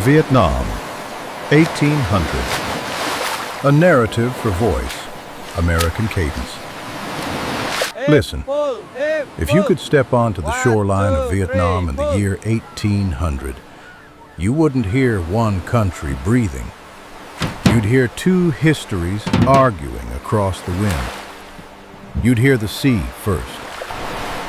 Vietnam, 1800. A narrative for voice, American cadence. Listen, if you could step onto the shoreline of Vietnam in the year 1800, you wouldn't hear one country breathing. You'd hear two histories arguing across the wind. You'd hear the sea first.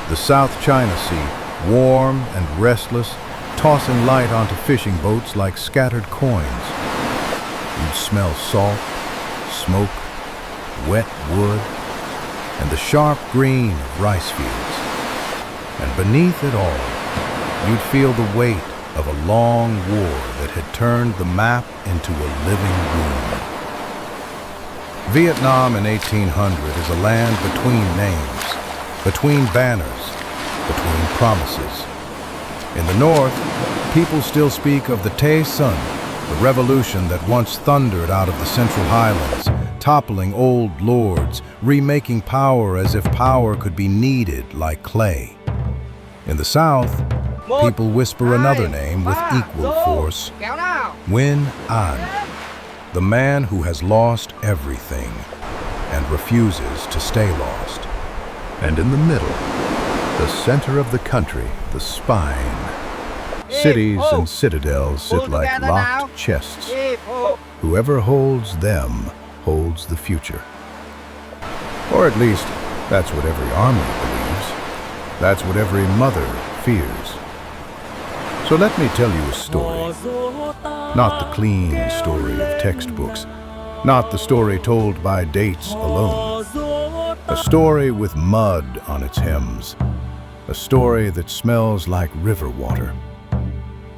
The South China Sea, warm and restless, tossing light onto fishing boats like scattered coins. You'd smell salt, smoke, wet wood, and the sharp green of rice fields. And beneath it all, you'd feel the weight of a long war that had turned the map into a living wound. Vietnam in 1800 is a land between names, between banners, between promises. In the north, people still speak of the Tay Son, the revolution that once thundered out of the Central Highlands, toppling old lords, remaking power as if power could be kneaded like clay. In the south, people whisper another name with equal force, Nguyen Anh, the man who has lost everything and refuses to stay lost. And in the middle, the center of the country, the spine, cities and citadels sit like locked chests. Whoever holds them holds the future. Or at least, that's what every army believes. That's what every mother fears. So let me tell you a story. Not the clean story of textbooks. Not the story told by dates alone. A story with mud on its hems. A story that smells like river water.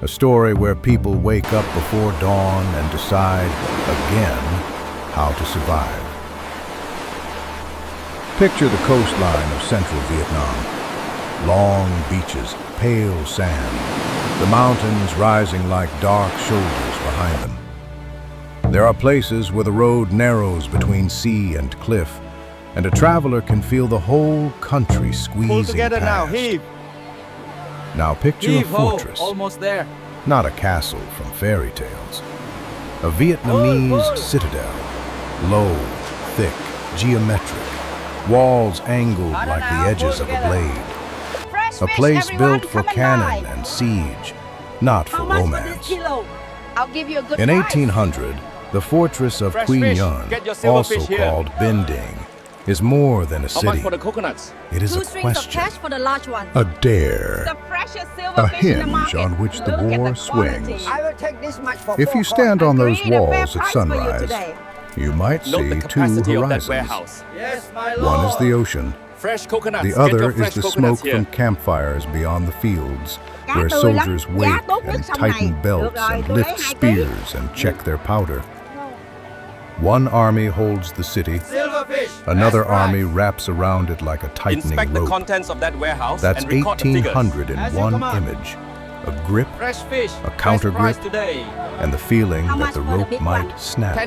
A story where people wake up before dawn and decide, again, how to survive. Picture the coastline of central Vietnam. Long beaches, pale sand, the mountains rising like dark shoulders behind them. There are places where the road narrows between sea and cliff, and a traveler can feel the whole country squeezing past. Now picture a fortress, almost there. not a castle from fairy tales. A Vietnamese citadel, low, thick, geometric, walls angled like the edges of a blade. A place built for cannon and siege, not for romance. In 1800, the fortress of Quy Nhon, also called Binh Dinh, is more than a city. It is a question, a dare, a hinge on which the war swings. If you stand on those walls at sunrise, you might see two horizons. One is the ocean. The other is the smoke from campfires beyond the fields, where soldiers wait and tighten belts and lift spears and check their powder. One army holds the city, another army wraps around it like a tightening rope. That's 1,800 in one image. A grip, a counter grip, and the feeling that the rope might snap.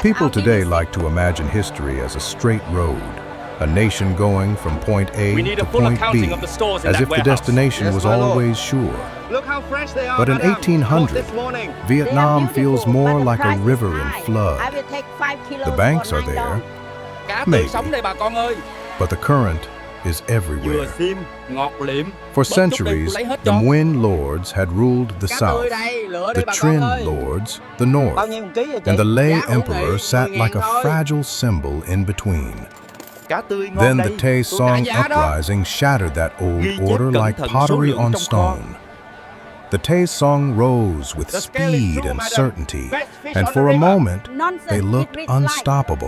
People today like to imagine history as a straight road, a nation going from point A to point B, as if the destination was always sure. But in 1800, Vietnam feels more like a river in flood. The banks are there, maybe, but the current is everywhere. For centuries, the Nguyen lords had ruled the south, the Trinh lords the north, and the Lê emperor sat like a fragile symbol in between. Then the Tay Son uprising shattered that old order like pottery on stone. The Tay Son rose with speed and certainty, and for a moment, they looked unstoppable.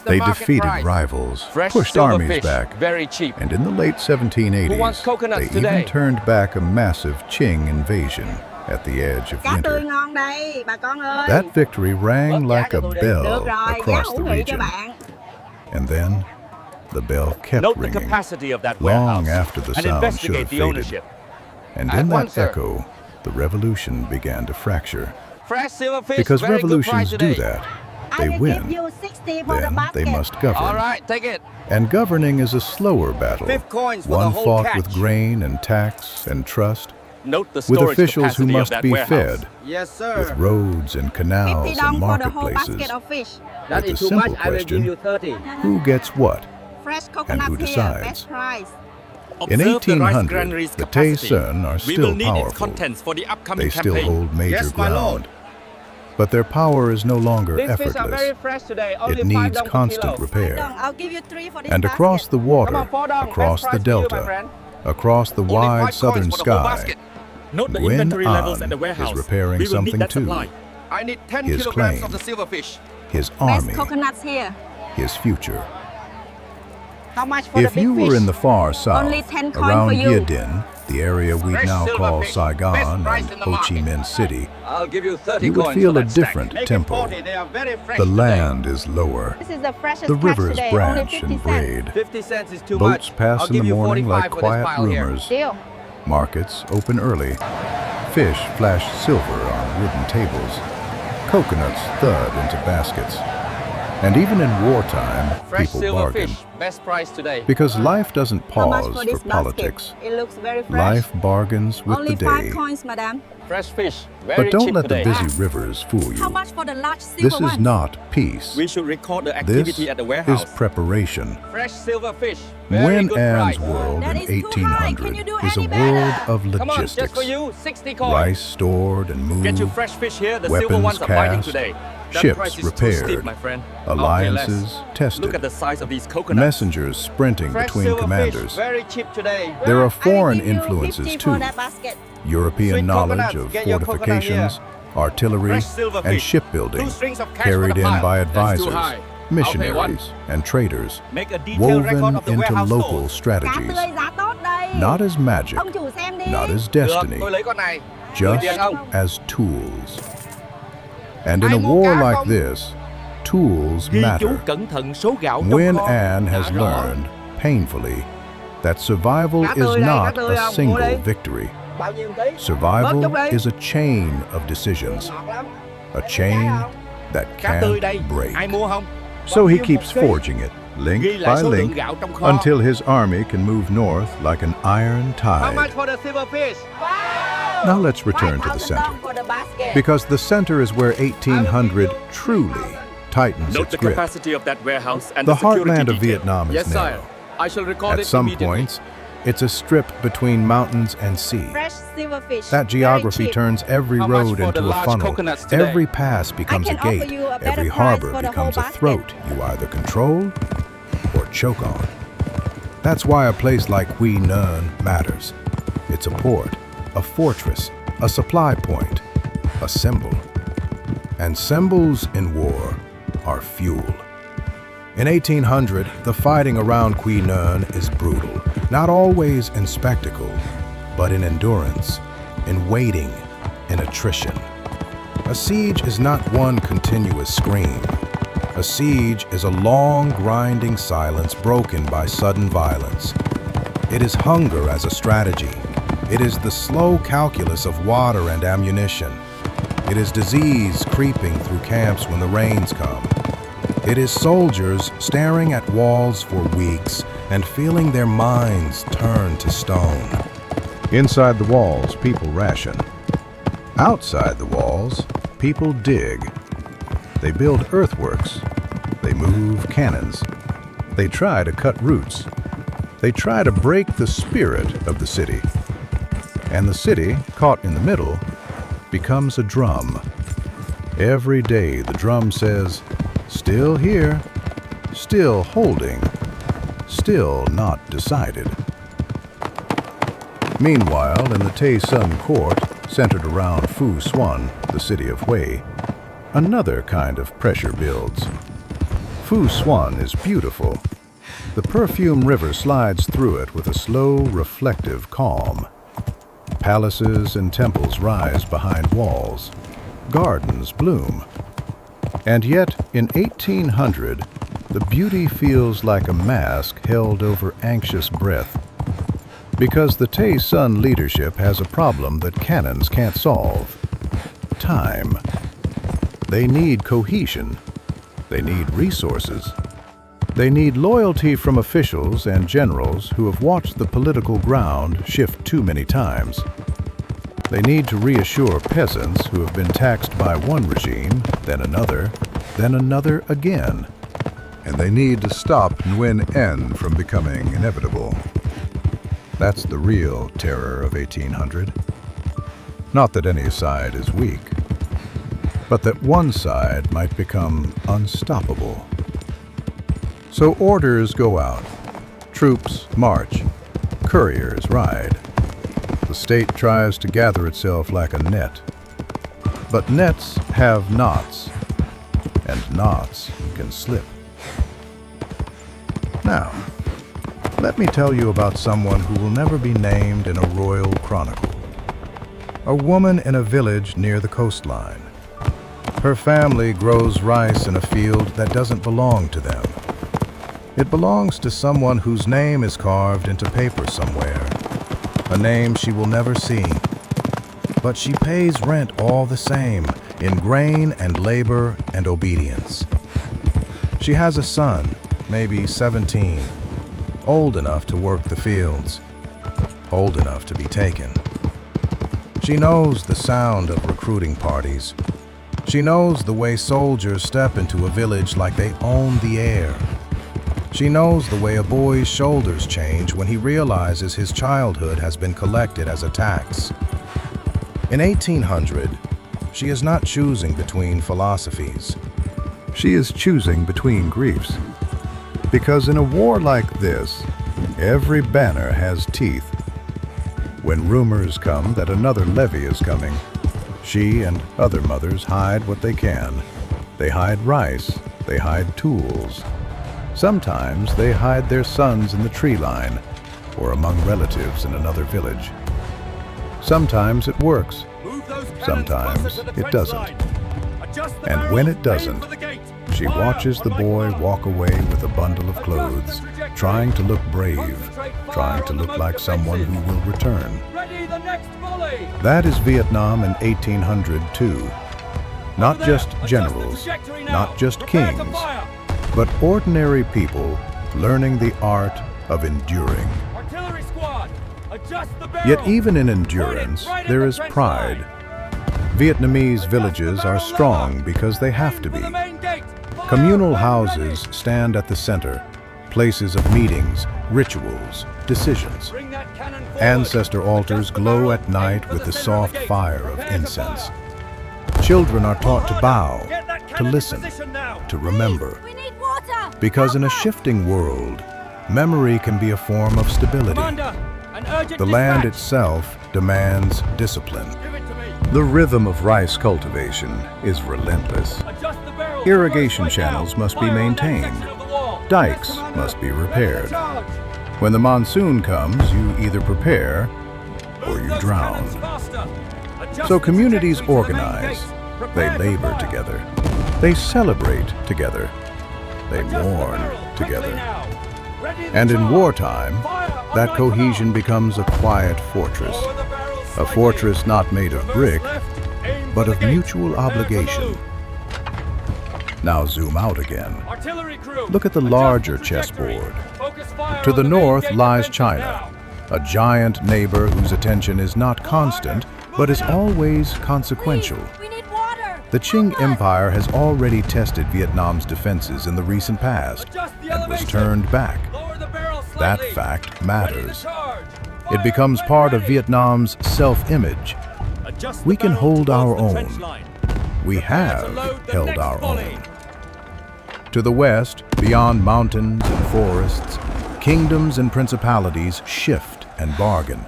They defeated rivals, pushed armies back, and in the late 1780s, they even turned back a massive Qing invasion at the edge of winter. That victory rang like a bell across the region. And then, the bell kept ringing, long after the sound should have faded. And in that echo, the revolution began to fracture. Because revolutions do that. They win. Then they must govern. And governing is a slower battle, one fought with grain and tax and trust. with officials who must be fed, Yes, sir. with roads and canals and $50 for the whole marketplaces, basket of fish. That with is the too much. simple I will give question, you 30. who gets what? Fresh who coconut here, decides? best price. In 1800, the Tay Son are still powerful. They still hold major Yes, my lord. ground. But their power is no longer These fish are very effortless. fresh today. Only It needs $5 per constant kilo. repair. I'll give you 3 for this And basket. across the Come water, on, $4. across Best the price to you, my delta, friend. across the wide southern sky, Note the Nguyen inventory levels at the Anh warehouse. is repairing We will need something that too. supply. I need 10 His kilograms claim. of the silverfish. His Best army, coconuts here. his future. How much for If the big you fish? were in the far south, Only 10 coin around for you. Binh Dinh, the area we Fresh now call silverfish. Saigon Best price and in the Ho Chi market. Minh City, I'll give you 30 you would coins feel for a that stack. different Make it tempo. 40. They are very fresh The today. land is lower. This is the freshest The catch rivers today. branch Only 50 and cents. braid. 50 cents is too Boats much. pass I'll in the give you morning 45 like for this quiet pile here. rumors. Deal. Markets open early. Fish flash silver on wooden tables. Coconuts thud into baskets. And even in wartime, Fresh people bargain. silverfish. Best price today. Because life doesn't How much pause for for this basket? politics. It looks very fresh. Life bargains with Only the 5 day. coins, madam. Fresh fish. Very But don't cheap let the today. busy rivers fool How you. much for the large silver This is ones? not peace. We should record the This activity at the is warehouse. preparation. Fresh silverfish. Very Nguyen good Anh's price. world That in is too high. Can you 1800 do is a any world better? of Come on, just logistics. for you, 60 coins. Rice stored and moved, Get you fresh fish here. The silver weapons ones are biting cast, today. That ships price is too repaired, steep, my friend. alliances Look at tested, the size of these coconuts. messengers sprinting Fresh between silverfish. commanders. Very cheap today. There are I will foreign give you influences 50 too. for that basket. European Sweet knowledge coconuts. of Get your coconut fortifications, artillery, Fresh silverfish. and shipbuilding 2 strings of cash carried for the in pile. by That's too advisors, high. missionaries, and traders, Make a detailed record woven of the into warehouse local stores. Cá strategies, tươi giá tốt đây. not as magic, Ông chủ xem đi. not as Được, destiny, tôi lấy con này. just Tiền không? as tools. And in a Ai mua war cá like không? this, tools Ghi chú matter. cẩn thận số gạo trong Nguyen kho. Anh has Đã rõ. learned, painfully, that survival Cá is tươi đây, cá not tươi a không? Mua single đi. victory. Bao nhiêu tí? Bớt Survival chút đi. is a chain of decisions, Ngọt lắm. a chain that Cá tươi đây. can't break. Ai mua không? So he Bao nhiêu keeps một ký? forging it, link Ghi lại by số lượng link, gạo trong kho. until his army can move north like an iron How much tide. for the silverfish? Now let's return to the $5,000 center, for the basket. because the center is where 1800 truly tightens Note its the grip. capacity of that warehouse and The security heartland of detail. Vietnam Yes, is sir. narrow. I shall record At it some immediately. points, it's a strip between mountains and sea. Fresh silverfish. That geography Very cheap. turns every How much road for the into a large funnel. coconuts today? Every pass becomes a can offer gate. you a better Every price harbor for the becomes whole a basket. throat you either control or choke on. That's why a place like Quy Nhon matters. It's a port, a fortress, a supply point, a symbol. And symbols in war are fuel. In 1800, the fighting around Quy Nhon is brutal, not always in spectacle, but in endurance, in waiting, in attrition. A siege is not one continuous scream. A siege is a long, grinding silence broken by sudden violence. It is hunger as a strategy. It is the slow calculus of water and ammunition. It is disease creeping through camps when the rains come. It is soldiers staring at walls for weeks and feeling their minds turn to stone. Inside the walls, people ration. Outside the walls, people dig. They build earthworks. They move cannons. They try to cut roots. They try to break the spirit of the city. And the city, caught in the middle, becomes a drum. Every day the drum says, still here, still holding, still not decided. Meanwhile, in the Tay Son court, centered around Phu Xuan, the city of Hue, another kind of pressure builds. Phu Xuan is beautiful. The perfume river slides through it with a slow, reflective calm. Palaces and temples rise behind walls. Gardens bloom. And yet, in 1800, the beauty feels like a mask held over anxious breath. Because the Tay Son leadership has a problem that cannons can't solve. Time. They need cohesion. They need resources. They need loyalty from officials and generals who have watched the political ground shift too many times. They need to reassure peasants who have been taxed by one regime, then another again. And they need to stop Nguyen Anh from becoming inevitable. That's the real terror of 1800. Not that any side is weak, but that one side might become unstoppable. So orders go out, troops march, couriers ride. The state tries to gather itself like a net. But nets have knots, and knots can slip. Now, let me tell you about someone who will never be named in a royal chronicle. A woman in a village near the coastline. Her family grows rice in a field that doesn't belong to them. It belongs to someone whose name is carved into paper somewhere, a name she will never see. But she pays rent all the same, in grain and labor and obedience. She has a son, maybe 17, old enough to work the fields, old enough to be taken. She knows the sound of recruiting parties. She knows the way soldiers step into a village like they own the air. She knows the way a boy's shoulders change when he realizes his childhood has been collected as a tax. In 1800, she is not choosing between philosophies. She is choosing between griefs. Because in a war like this, every banner has teeth. When rumors come that another levy is coming, she and other mothers hide what they can. They hide rice, they hide tools. Sometimes they hide their sons in the tree line or among relatives in another village. Sometimes it works, sometimes it doesn't. And when it doesn't, she watches the boy walk away with a bundle of clothes, trying to look brave, trying to look like someone who will return. That is Vietnam in 1800 too. Not just generals, not just kings, but ordinary people learning the art of enduring. Yet even in endurance, there is pride. Vietnamese villages are strong because they have to be. Communal houses stand at the center, places of meetings, rituals, decisions. Ancestor altars glow at night with the soft fire of incense. Children are taught to bow, to listen, to remember. Because in a shifting world, memory can be a form of stability. The land itself demands discipline. The rhythm of rice cultivation is relentless. Irrigation channels must be maintained. Dikes must be repaired. When the monsoon comes, you either prepare or you drown. So communities organize. They labor together. They celebrate together. They mourn together. And in wartime, that cohesion becomes a quiet fortress. A fortress not made of brick, but of mutual obligation. Now zoom out again. Look at the larger chessboard. To the north lies China, a giant neighbor whose attention is not constant, but is always consequential. The Qing Empire has already tested Vietnam's defenses in the recent past and was turned back. That fact matters. It becomes part of Vietnam's self-image. We can hold our own. We have held our own. To the west, beyond mountains and forests, kingdoms and principalities shift and bargain.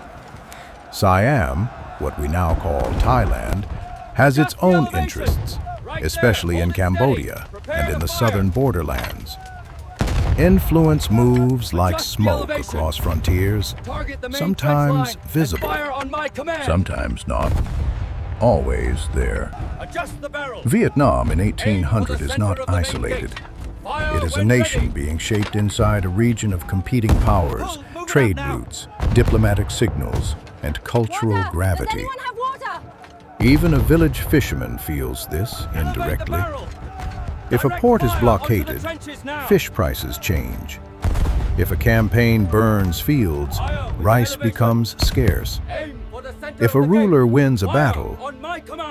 Siam, what we now call Thailand, has its own interests, especially in Cambodia and in the southern borderlands. Influence moves like smoke across frontiers, sometimes visible, sometimes not, always there. Vietnam in 1800 is not isolated. It is a nation being shaped inside a region of competing powers, trade routes, diplomatic signals, and cultural gravity. Even a village fisherman feels this indirectly. If a port is blockaded, fish prices change. If a campaign burns fields, rice becomes scarce. If a ruler wins a battle,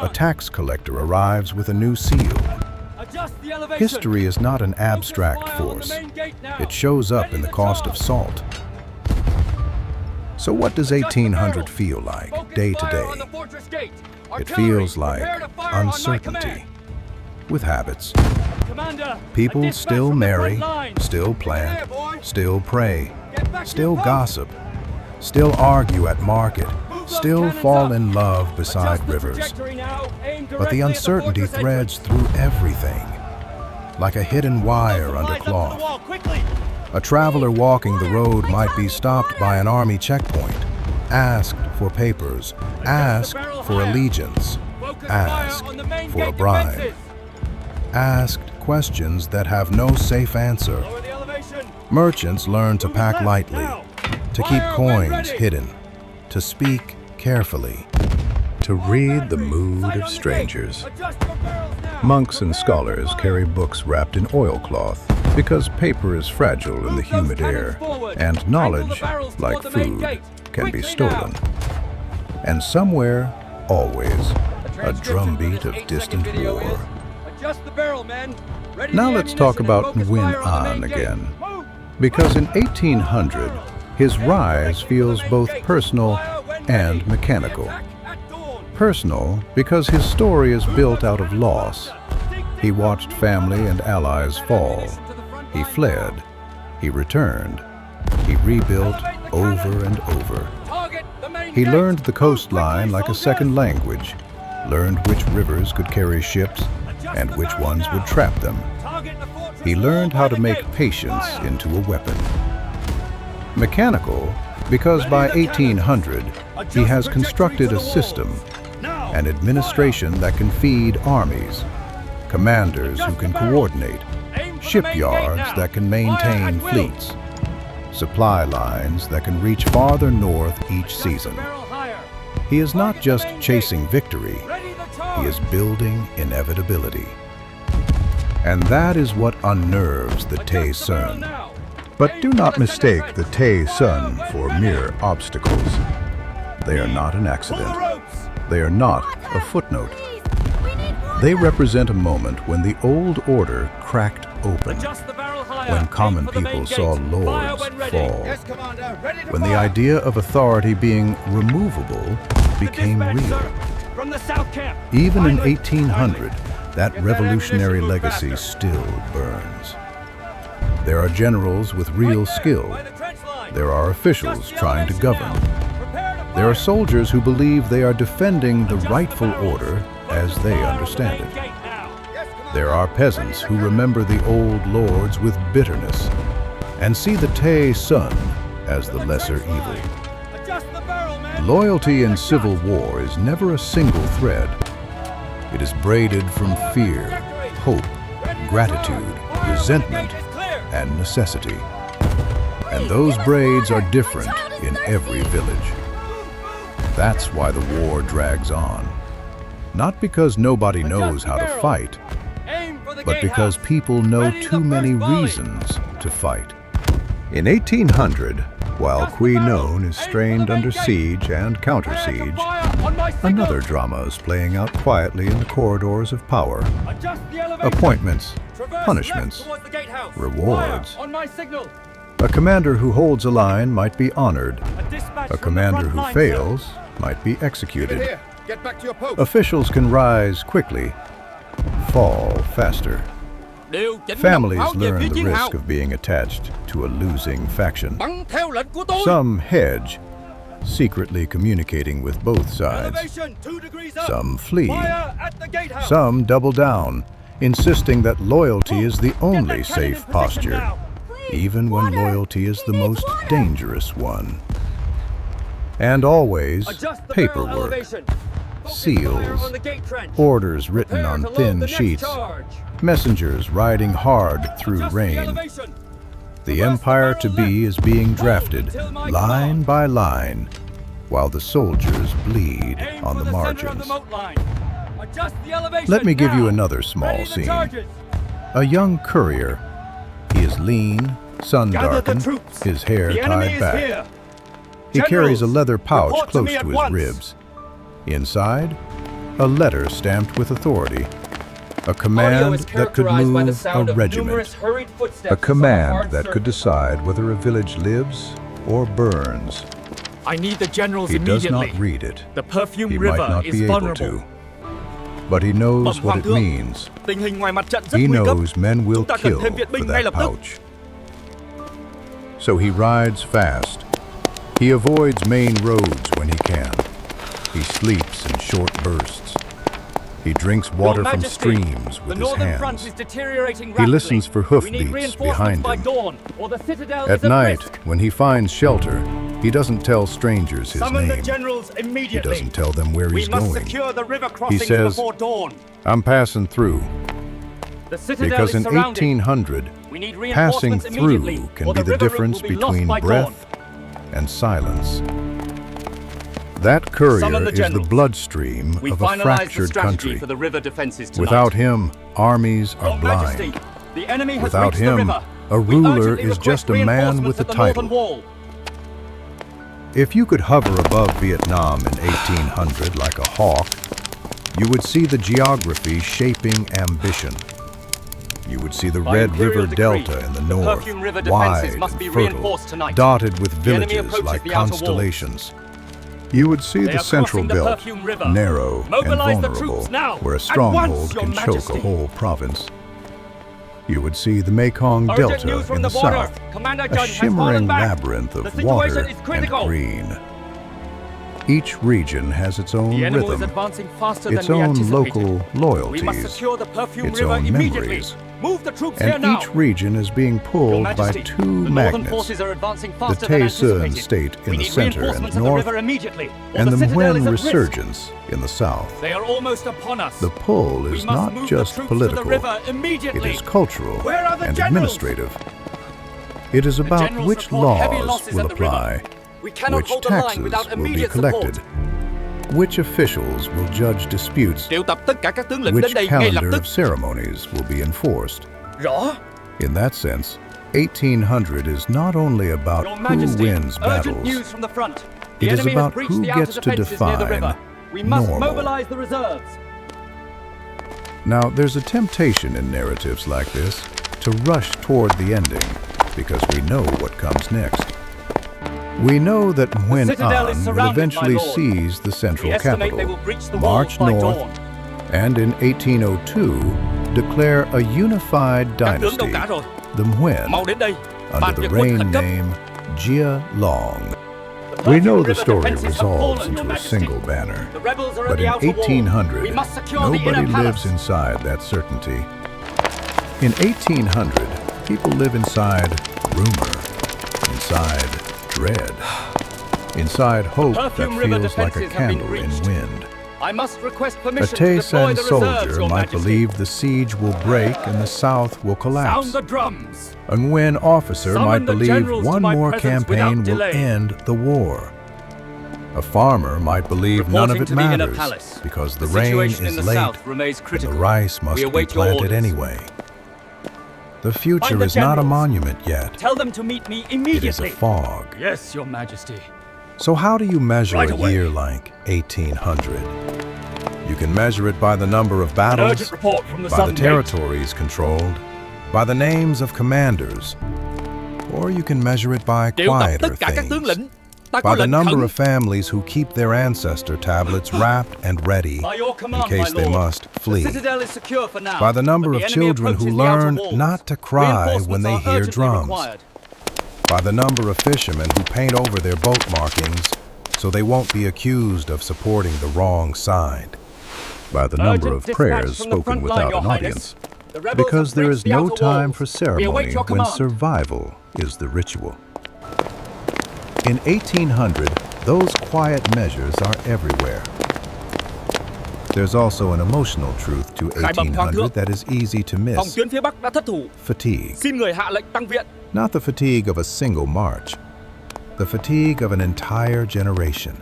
a tax collector arrives with a new seal. History is not an abstract force. It shows up in the cost of salt. So what does 1800 feel like, day to day? It feels like uncertainty, with habits. People still marry, still plant, still pray, still gossip, still argue at market, still fall in love beside rivers. But the uncertainty threads through everything, like a hidden wire under cloth. A traveler walking the road might be stopped by an army checkpoint, asked for papers, asked for allegiance, asked for a bribe, asked questions that have no safe answer. Merchants learn to pack lightly, to keep coins hidden, to speak carefully, to read the mood of strangers. Monks and scholars carry books wrapped in oilcloth because paper is fragile in the humid air, and knowledge, like food, can be stolen. And somewhere, always, a drumbeat of distant war. Now let's talk about Nguyen Anh again, because in 1800, his rise feels both personal and mechanical. Personal because his story is built out of loss. He watched family and allies fall. He fled. He returned. He rebuilt over and over. He learned the coastline like a second language, learned which rivers could carry ships and which ones would trap them. He learned how to make patience into a weapon. Mechanical because by 1800, he has constructed a system, an administration that can feed armies, commanders who can coordinate, shipyards that can maintain fleets, supply lines that can reach farther north each season. He is not just chasing victory, he is building inevitability. And that is what unnerves the Tay Son. But do not mistake the Tay Son for mere obstacles. They are not an accident. They are not a footnote. They represent a moment when the old order cracked open, when common people saw lords fall, when the idea of authority being removable became real. Even in 1800, that revolutionary legacy still burns. There are generals with real skill. There are officials trying to govern. There are soldiers who believe they are defending the rightful order as they understand it. There are peasants who remember the old lords with bitterness and see the Tay Son as the lesser evil. Loyalty in civil war is never a single thread. It is braided from fear, hope, gratitude, resentment, and necessity. And those braids are different in every village. That's why the war drags on. Not because nobody knows how to fight, but because people know too many reasons to fight. In 1800, while Quy Nhon is strained under siege and counter-siege, another drama is playing out quietly in the corridors of power. Appointments, punishments, rewards. A commander who holds a line might be honored. A commander who fails might be executed. Officials can rise quickly, fall faster. Families learn the risk of being attached to a losing faction. Some hedge, secretly communicating with both sides. Some flee. Some double down, insisting that loyalty is the only safe posture, even when loyalty is the most dangerous one. And always paperwork, seals, orders written on thin sheets, messengers riding hard through rain. The empire to be is being drafted, line by line, while the soldiers bleed on the margins. Let me give you another small scene. A young courier. He is lean, sun-darkened, his hair tied back. He carries a leather pouch close to his ribs, Inside, a letter stamped with authority, a command that could move a regiment, A command that could decide whether a village lives or burns. I need the generals He does immediately. not read it. The perfume He might river not is be able vulnerable. to. But he knows what it Hoàng thượng, means. tình hình ngoài mặt trận rất He nguy cấp. knows men will Chúng ta cần kill thêm viện for binh ngay that lập tức. pouch. So he rides fast. He avoids main roads when he can. He sleeps in short bursts. He drinks water Your from Majesty, streams with the his northern front hands. is deteriorating He rapidly. listens for We need hoofbeats reinforcements behind by him. dawn, or the citadel At is at night, risk. when he finds shelter, he doesn't tell strangers his Summon the name. generals He immediately. doesn't tell them where We he's must going. secure the river crossings says, before dawn. I'm passing through. The citadel Because is in surrounded. 1800, We need passing reinforcements immediately, through can or be the the river route difference will be lost between by breath and silence. That Summon courier the is the generals. bloodstream We of a finalized the fractured strategy country. for the river defenses tonight. Without him, armies are Your Majesty, blind. the enemy has Without reached the him, river. a We ruler urgently is request just a man reinforcements with a at the northern title. wall. If you could hover above Vietnam in 1800 like a hawk, you would see the geography shaping ambition. You would see the By Red imperial River decree, Delta in the the north, Perfume River wide defenses must be and fertile, reinforced tonight. dotted with The enemy villages approaches like the outer wall. constellations. You would see They the are central crossing the belt, Perfume River. narrow and Mobilize the vulnerable, troops now. where a At stronghold once, Your can choke Majesty. a whole province. You would see the Mekong Urgent Delta news from in the the border. south, Commander a Judge has shimmering fallen back. labyrinth The of situation water is and critical. green. Each region has its own The enemy is rhythm, advancing faster its than we own anticipated. local We must loyalties, secure the Perfume its River own immediately. memories. Move the troops here and now. each region is being Your pulled by Majesty, two the northern magnets. forces are advancing The faster than Tay Son anticipated. state We in the need center and reinforcements at the north, river immediately, or and the citadel is Nguyen at risk. resurgence in the south. They are almost upon us. The pull We is must not move just the troops political, to the river it immediately. is cultural Where are the and generals? administrative. It is about generals which report heavy laws losses will at the river. apply, We cannot which hold the line taxes without will be immediate collected, support. which officials will judge disputes, Triệu tập tất cả các tướng lĩnh which đến đây ngay lập calendar tức. of ceremonies will be enforced. Rõ. In that sense, 1800 is not only about Your who Majesty, wins urgent battles, news from the front. The it is enemy has about breached who the outer gets to defenses near the define river. We must normal. mobilize the reserves. Now, there's a temptation in narratives like this to rush toward the ending because we know what comes next. We know that Nguyen citadel is Anh will surrounded, eventually my lord. seize the We central estimate they capital, will breach the march walls by north, dawn. and in 1802 declare a unified Các tướng đâu dynasty, cả rồi? the Nguyen, Mau đến đây. Bàn under the việc quân reign khẩn cấp. name Gia Long. The We know Perfume the River story defenses have resolves fallen, into Your a Majesty. single banner. The rebels are at But the in outer wall. 1800, We must secure the nobody inner lives palace. inside that certainty. In 1800, people live inside rumor, inside dread, inside hope that Perfume River feels like a defenses have been candle in breached. wind. I must request A permission to Tay deploy Son the reserves, soldier Your might Majesty. believe the siege will break and the South will collapse. Sound the drums. A Nguyen officer Summon might the believe generals to one my more presence campaign without will delay. end the war. A farmer might believe none of Reporting it to the inner matters palace. because the The rain situation in is the late south remains and critical. the rice must We be await your planted orders. anyway. The future Find the is not a generals. monument yet. Tell them to meet me It is immediately. a fog. Yes, Your Majesty. So how do you measure Right a away. year like 1800? You can measure it by the number of An battles, urgent report from the by the southern gate. territories controlled, by the names of commanders, or you can measure it by Triệu tập tất quieter cả các tướng things, lĩnh. Ta có by the lệnh number khẩn. of families who keep their ancestor tablets wrapped and ready By your in command, case my they lord. must The flee, citadel is secure for now. by the number but of the enemy children who approaches the outer learn walls. not to cry Reinforcements when they are hear urgently drums, required. by the number of fishermen who paint over their boat markings so they won't be accused of supporting the wrong side, By the number Urgent of dispatch prayers from the spoken front line, without Your an Highness. audience, The rebels because have there breached is the no outer time walls. for We ceremony await your when command. survival is the ritual. In 1800, those quiet measures are everywhere. There's also an emotional truth to Khai bẩm Hoàng thượng. 1800 that is easy to Phòng miss. tuyến phía Bắc đã thất thủ. Fatigue. Xin người hạ lệnh tăng viện. Not the fatigue of a single march, the fatigue of an entire generation.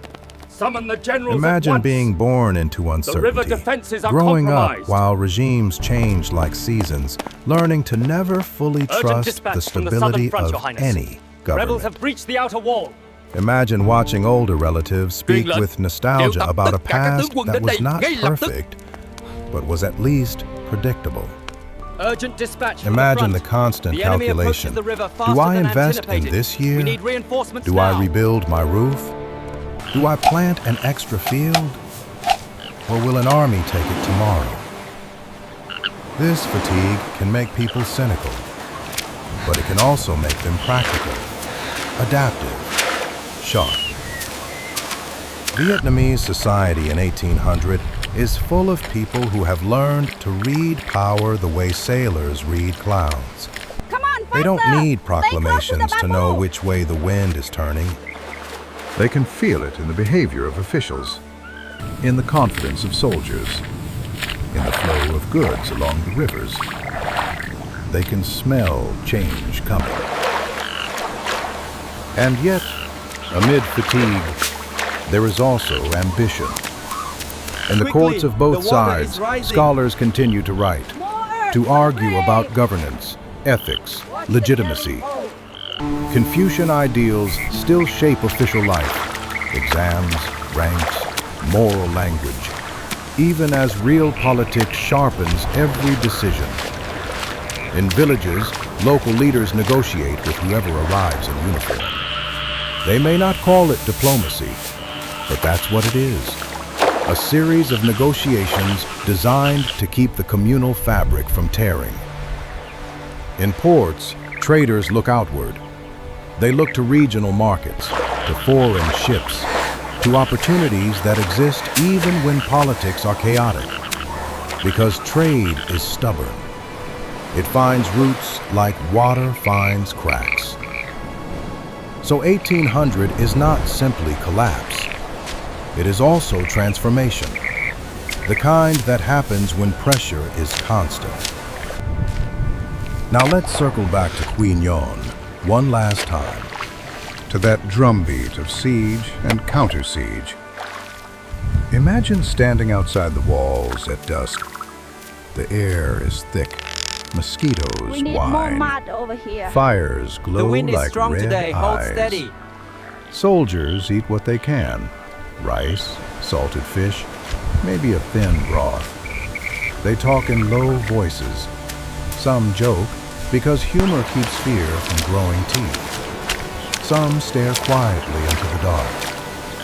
Summon the generals at Imagine once. being born into river uncertainty, defenses are growing up compromised. while regimes change like seasons, learning to never fully Urgent trust dispatch the from the southern stability front, Your of Highness. any Rebels government. have breached the outer wall. Imagine watching older relatives speak Truyền lệnh, with nostalgia triệu tập about a tất cả các tướng past quân that đến đây was not ngay lập tức. perfect, but was at least predictable. Urgent dispatch from Imagine the the front. constant The enemy approaches calculation. the river Do faster I than invest in anticipated. this year? We need reinforcements Do now. I rebuild my roof? Do I plant an extra field? Or will an army take it tomorrow? This fatigue can make people cynical, but it can also make them practical, adaptive, sharp. Vietnamese society in 1800 is full of people who have learned to read power the way sailors read clouds. Come on, They don't faster. need Stay close proclamations the to know bamboo. which way the wind is turning. They can feel it in the behavior of officials, in the confidence of soldiers, in the flow of goods along the rivers. They can smell change coming. And yet, amid fatigue, there is also ambition. In the courts of both the water sides, is rising. scholars continue to write, More, to argue hurry. about governance, ethics, legitimacy. Confucian ideals still shape official life, exams, ranks, moral language, even as real politics sharpens every decision. In villages, local leaders negotiate with whoever arrives in uniform. They may not call it diplomacy, but that's what it is. A series of negotiations designed to keep the communal fabric from tearing. In ports, traders look outward. They look to regional markets, to foreign ships, to opportunities that exist even when politics are chaotic. Because trade is stubborn. It finds roots like water finds cracks. So 1800 is not simply collapse. It is also transformation, the kind that happens when pressure is constant. Now let's circle back to Quy Nhon one last time, to that drumbeat of siege and counter-siege. Imagine standing outside the walls at dusk. The air is thick, mosquitoes We need more whine, mud over here. fires The glow wind is like strong red today. Hold eyes. steady. Soldiers eat what they can. Rice, salted fish, maybe a thin broth. They talk in low voices. Some joke because humor keeps fear from growing teeth. Some stare quietly into the dark,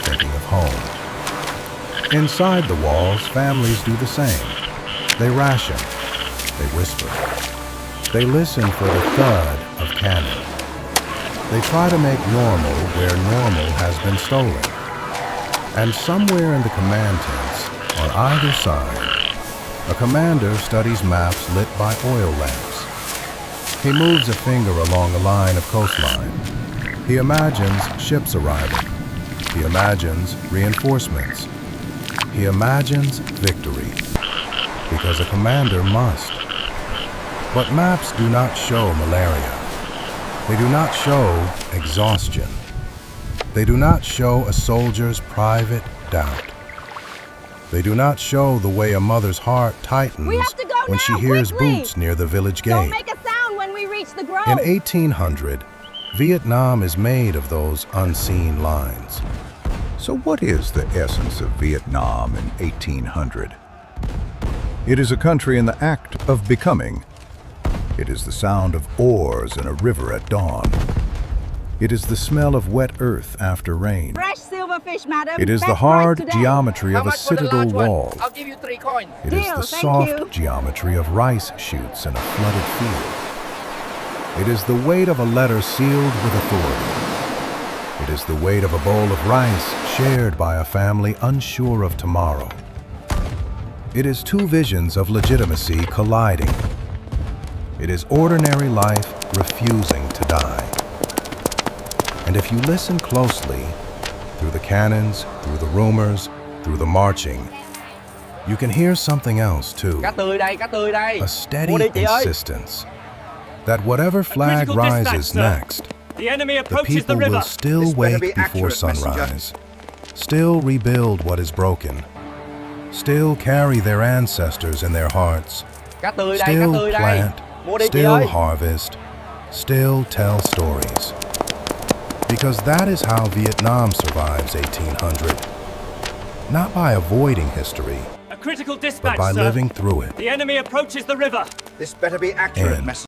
thinking of home. Inside the walls, families do the same. They ration. They whisper. They listen for the thud of cannon. They try to make normal where normal has been stolen. And somewhere in the command tents, on either side, a commander studies maps lit by oil lamps. He moves a finger along a line of coastline. He imagines ships arriving. He imagines reinforcements. He imagines victory. Because a commander must. But maps do not show malaria. They do not show exhaustion. They do not show a soldier's private doubt. They do not show the way a mother's heart tightens We have to go when she now, hears quickly. boots near the village Don't gate. make a sound when we reach the grove. In 1800, Vietnam is made of those unseen lines. So what is the essence of Vietnam in 1800? It is a country in the act of becoming. It is the sound of oars in a river at dawn. It is the smell of wet earth after rain. Fresh silverfish, madam. It is the Best hard price today. geometry How of a much for the citadel large one? wall. I'll give you 3 coins. It is Deal, the thank soft you. geometry of rice shoots in a flooded field. It is the weight of a letter sealed with authority. It is the weight of a bowl of rice shared by a family unsure of tomorrow. It is two visions of legitimacy colliding. It is ordinary life refusing to die. And if you listen closely, through the cannons, through the rumors, through the marching, you can hear something else too. Cá tươi đây, cá tươi đây. A steady Mua đi chị ơi. insistence that whatever flag critical dispatch, rises sir. next, The enemy the approaches the people river. will still This better wake be before accurate, messenger. sunrise, still rebuild what is broken, still carry their ancestors in their hearts, Cá tươi đây, cá still tươi đây. plant, Mua đi chị still ơi. harvest, still tell stories. Because that is how Vietnam survives 1800. Not by avoiding history, A critical but dispatch, by sir. living through it. The enemy approaches the river. This better be accurate, And message.